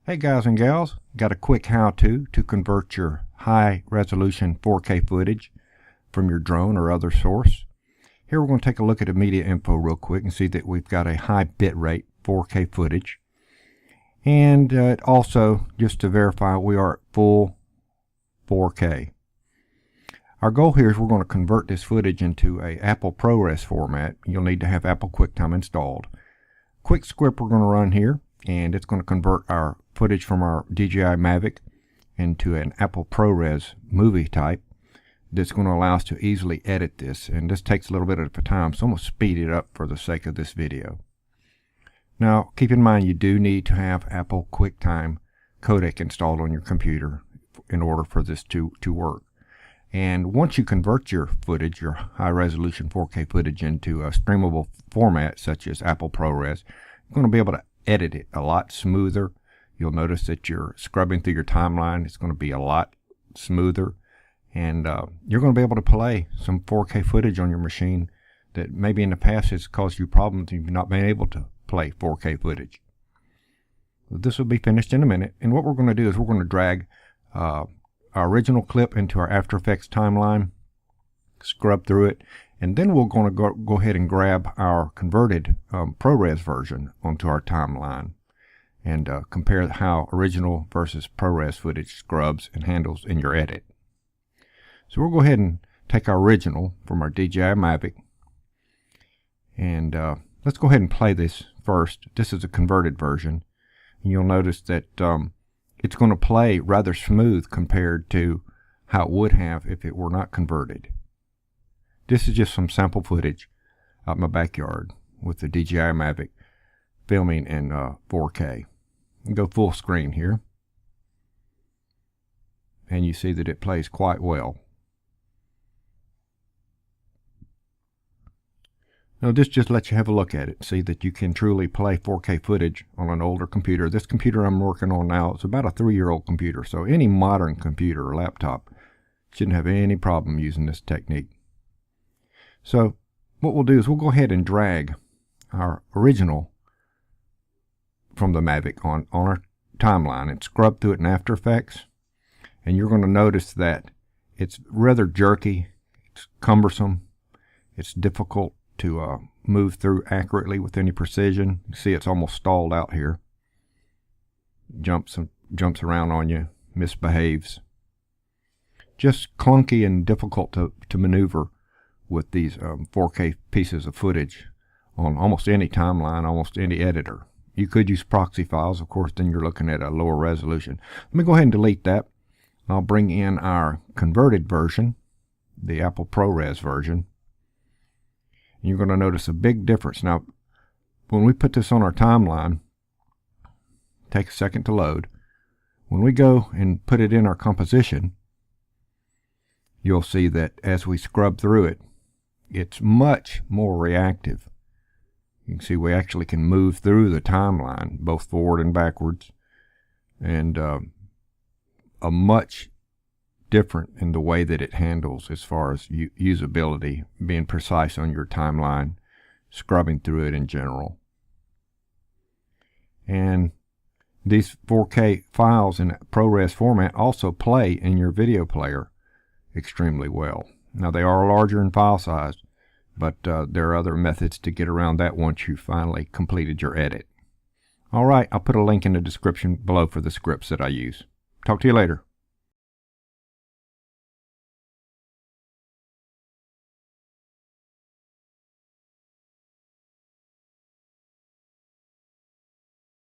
Hey guys and gals, got a quick how-to to convert your high resolution 4K footage from your drone or other source. Here we're going to take a look at the media info real quick and see that we've got a high bitrate 4K footage. And also, just to verify, we are at full 4K. Our goal here is we're going to convert this footage into a Apple ProRes format. You'll need to have Apple QuickTime installed. Quick script we're going to run here, and it's going to convert our footage from our DJI Mavic into an Apple ProRes movie type that's going to allow us to easily edit this, and this takes a little bit of time, so I'm going to speed it up for the sake of this video. Now keep in mind you do need to have Apple QuickTime codec installed on your computer in order for this to work. And once you convert your footage, your high resolution 4K footage, into a streamable format such as Apple ProRes, you're going to be able to edit it a lot smoother. You'll notice that you're scrubbing through your timeline. It's going to be a lot smoother, and you're going to be able to play some 4K footage on your machine that maybe in the past has caused you problems and you've not been able to play 4K footage. This will be finished in a minute, and what we're going to do is we're going to drag our original clip into our After Effects timeline, scrub through it, and then we're going to go ahead and grab our converted ProRes version onto our timeline and compare how original versus ProRes footage scrubs and handles in your edit. So we'll go ahead and take our original from our DJI Mavic, and let's go ahead and play this first. This is a converted version, and you'll notice that it's going to play rather smooth compared to how it would have if it were not converted. This is just some sample footage out in my backyard with the DJI Mavic filming in 4K. Go full screen here, and you see that it plays quite well. Now this just lets you have a look at it, see that you can truly play 4K footage on an older computer. This computer I'm working on now is about a 3-year-old computer, so any modern computer or laptop shouldn't have any problem using this technique. So what we'll do is we'll go ahead and drag our original from the Mavic on our timeline and scrub through it in After Effects, and you're going to notice that it's rather jerky, it's cumbersome, it's difficult to move through accurately with any precision. You see it's almost stalled out here. Jumps around on you, misbehaves. Just clunky and difficult to maneuver with these 4K pieces of footage on almost any timeline, almost any editor. You could use proxy files, of course, then you're looking at a lower resolution. Let me go ahead and delete that. I'll bring in our converted version, the Apple ProRes version. And you're going to notice a big difference. Now, when we put this on our timeline, take a second to load. When we go and put it in our composition, you'll see that as we scrub through it, it's much more reactive. You can see we actually can move through the timeline, both forward and backwards, and a much different in the way that it handles as far as usability, being precise on your timeline, scrubbing through it in general. And these 4K files in ProRes format also play in your video player extremely well. Now they are larger in file size, but there are other methods to get around that once you finally completed your edit. Alright, I'll put a link in the description below for the scripts that I use. Talk to you later.